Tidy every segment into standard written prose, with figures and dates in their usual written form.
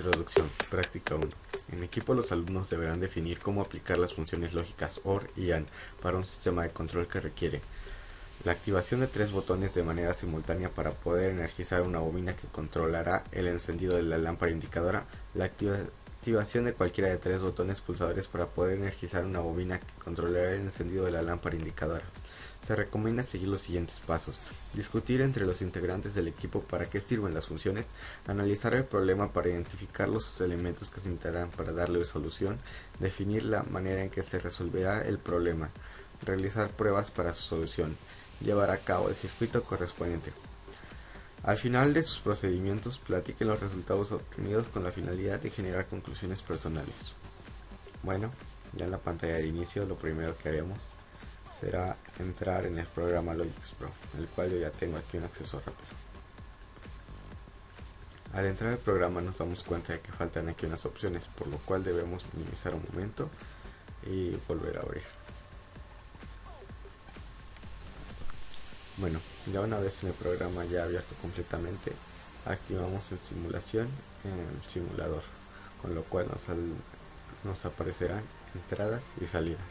Introducción, práctica 1. En equipo los alumnos deberán definir cómo aplicar las funciones lógicas OR y AND para un sistema de control que requiere la activación de 3 botones de manera simultánea para poder energizar una bobina que controlará el encendido de la lámpara indicadora, la activación de cualquiera de 3 botones pulsadores para poder energizar una bobina que controlará el encendido de la lámpara indicadora. Se recomienda seguir los siguientes pasos: discutir entre los integrantes del equipo para qué sirven las funciones, analizar el problema para identificar los elementos que se necesitarán para darle solución, definir la manera en que se resolverá el problema, realizar pruebas para su solución, llevar a cabo el circuito correspondiente. Al final de sus procedimientos, platiquen los resultados obtenidos con la finalidad de generar conclusiones personales. Bueno, ya en la pantalla de inicio lo primero que haremos será entrar en el programa Logix Pro, el cual yo ya tengo aquí un acceso rápido. Al entrar al programa nos damos cuenta de que faltan aquí unas opciones, por lo cual debemos minimizar un momento y volver a abrir. Bueno, ya una vez en el programa ya abierto completamente, activamos en simulación el simulador, con lo cual nos aparecerán entradas y salidas.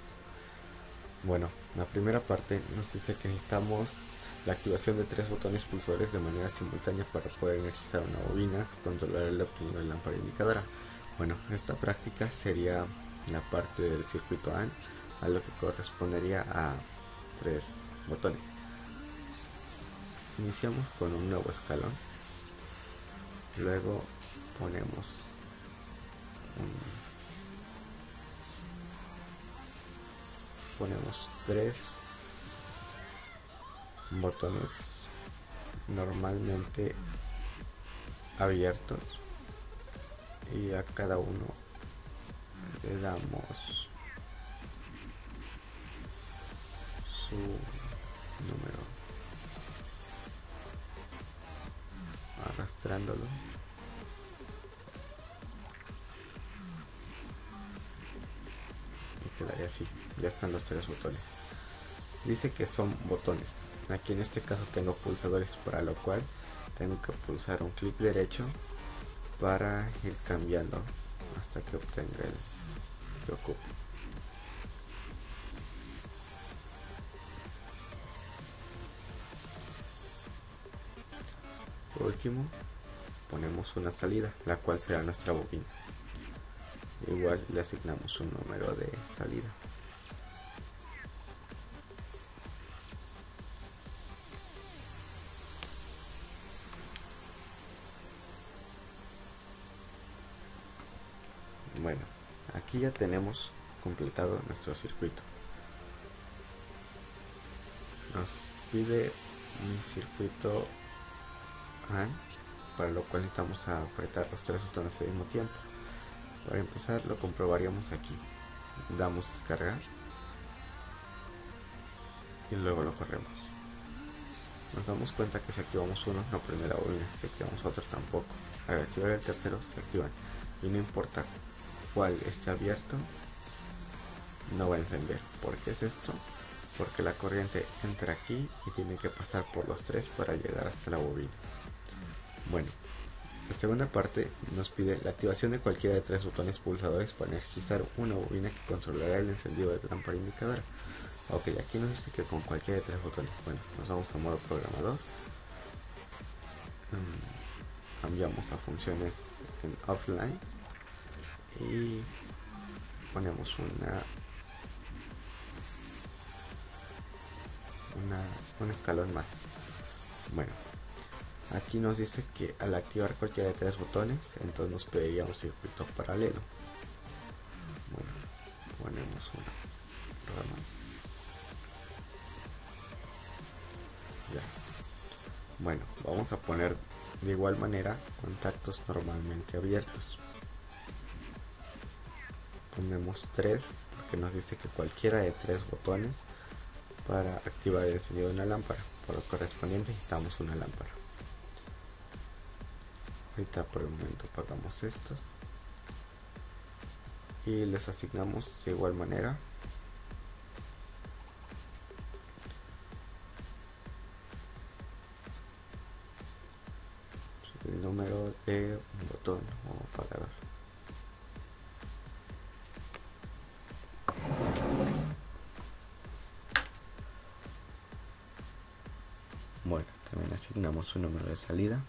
Bueno, la primera parte nos dice que necesitamos la activación de 3 botones pulsadores de manera simultánea para poder energizar una bobina que controlará el obtenido de la lámpara indicadora. Bueno, esta práctica sería la parte del circuito AND, a lo que correspondería a 3 botones. Iniciamos con un nuevo escalón, luego ponemos ponemos 3 botones normalmente abiertos y a cada uno le damos su número, arrastrándolo y quedaría así. Ya están los 3 botones. Dice que son botones. Aquí en este caso tengo pulsadores, para lo cual tengo que pulsar un clic derecho para ir cambiando hasta que obtenga el que ocupo. Por último, ponemos una salida, la cual será nuestra bobina. Igual le asignamos un número de salida. Bueno, aquí ya tenemos completado nuestro circuito. Nos pide un circuito AND, para lo cual necesitamos apretar los 3 botones al mismo tiempo. Para empezar lo comprobaríamos aquí. Damos descargar y luego lo corremos. Nos damos cuenta que si activamos uno no prende la bobina, si activamos otro tampoco. Al activar el tercero se activan y no importa cuál esté abierto, no va a encender. ¿Por qué es esto? Porque la corriente entra aquí y tiene que pasar por los 3 para llegar hasta la bobina. Bueno, la segunda parte nos pide la activación de cualquiera de 3 botones pulsadores para energizar una bobina que controlará el encendido de la lámpara indicadora. Ok, aquí nos dice que con cualquiera de 3 botones. Bueno, nos vamos a modo programador. Cambiamos a funciones en offline y ponemos un escalón más. Bueno, aquí nos dice que al activar cualquiera de 3 botones, entonces nos pediría un circuito paralelo. Bueno, ponemos una rama. Ya. Bueno, vamos a poner de igual manera contactos normalmente abiertos. Ponemos 3 porque nos dice que cualquiera de 3 botones para activar el encendido de una lámpara. Por lo correspondiente necesitamos una lámpara. Ahorita por el momento apagamos estos y les asignamos de igual manera el número de botón o apagador. Bueno, también asignamos un número de salida,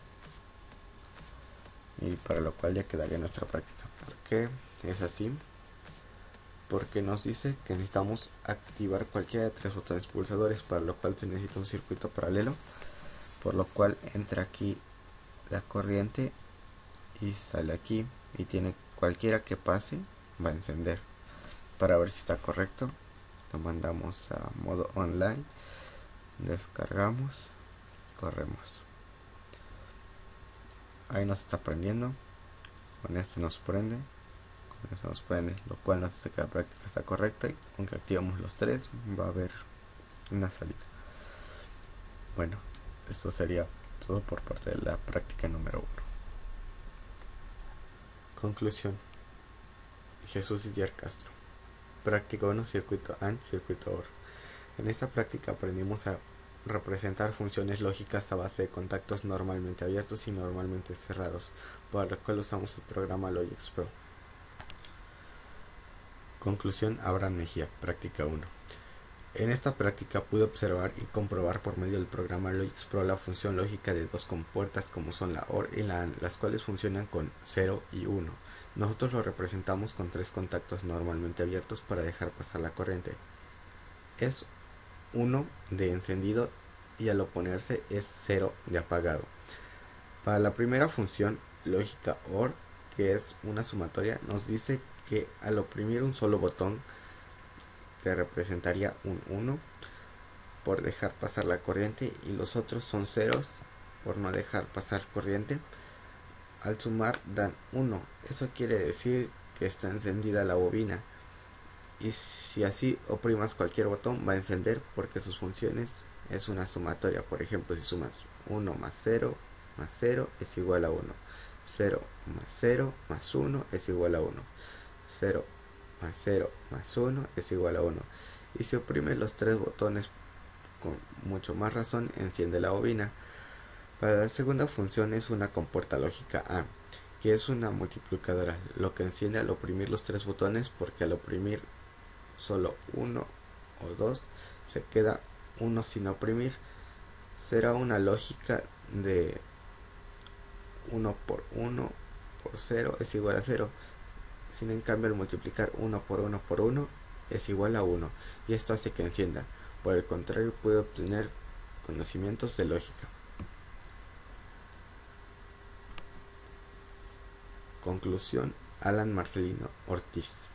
y para lo cual ya quedaría nuestra práctica. ¿Por qué es así? Porque nos dice que necesitamos activar cualquiera de 3 botones pulsadores, para lo cual se necesita un circuito paralelo, por lo cual entra aquí la corriente y sale aquí, y tiene cualquiera que pase va a encender. Para ver si está correcto, lo mandamos a modo online, descargamos, corremos. Ahí nos está prendiendo, con este nos prende, con eso nos prende, lo cual nos dice que la práctica está correcta, y aunque activamos los 3 va a haber una salida. Bueno, esto sería todo por parte de la práctica número 1. Conclusión. Jesús Didier Castro. Práctica 1, circuito AND, circuito OR. En esta práctica aprendimos a representar funciones lógicas a base de contactos normalmente abiertos y normalmente cerrados, para lo cual usamos el programa Logix Pro. Conclusión. Abraham Mejía, práctica 1. En esta práctica pude observar y comprobar por medio del programa Logix Pro la función lógica de 2 compuertas como son la OR y la AND, las cuales funcionan con 0 y 1. Nosotros lo representamos con 3 contactos normalmente abiertos para dejar pasar la corriente. Es 1 de encendido y al oponerse es 0 de apagado. Para la primera función lógica OR, que es una sumatoria, nos dice que al oprimir un solo botón, que representaría un 1 por dejar pasar la corriente, y los otros son ceros por no dejar pasar corriente, al sumar dan 1. Eso quiere decir que está encendida la bobina, y si así oprimas cualquier botón va a encender, porque sus funciones es una sumatoria. Por ejemplo, si sumas 1 más 0 es igual a 1, 0 más 0 más 1 es igual a 1, 0 más 0 más 1 es igual a 1. Y si oprimes los 3 botones con mucho más razón, enciende la bobina. Para la segunda función es una compuerta lógica AND, que es una multiplicadora, lo que enciende al oprimir los 3 botones, porque al oprimir solo 1 o 2 se queda 1 sin oprimir. Será una lógica de 1 por 1 por 0 es igual a 0. Sin en cambio, al multiplicar 1 por 1 por 1 es igual a 1, y esto hace que encienda. Por el contrario, puede obtener conocimientos de lógica. Conclusión. Alan Marcelino Ortiz.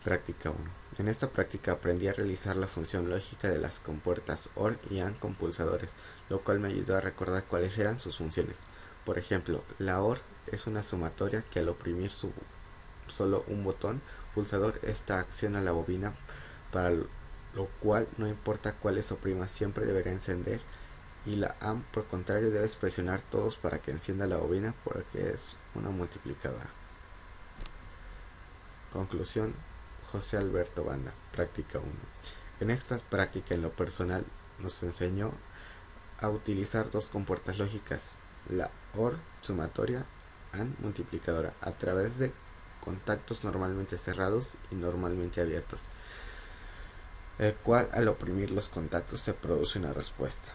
Práctica 1. En esta práctica aprendí a realizar la función lógica de las compuertas OR y AND con pulsadores, lo cual me ayudó a recordar cuáles eran sus funciones. Por ejemplo, la OR es una sumatoria que al oprimir solo un botón pulsador, esta acciona la bobina, para lo cual no importa cuáles oprimas siempre deberá encender, y la AND por contrario debes presionar todos para que encienda la bobina, porque es una multiplicadora. Conclusión. José Alberto Banda, práctica 1. En esta práctica, en lo personal, nos enseñó a utilizar 2 compuertas lógicas, la OR sumatoria, AND multiplicadora, a través de contactos normalmente cerrados y normalmente abiertos, el cual al oprimir los contactos se produce una respuesta.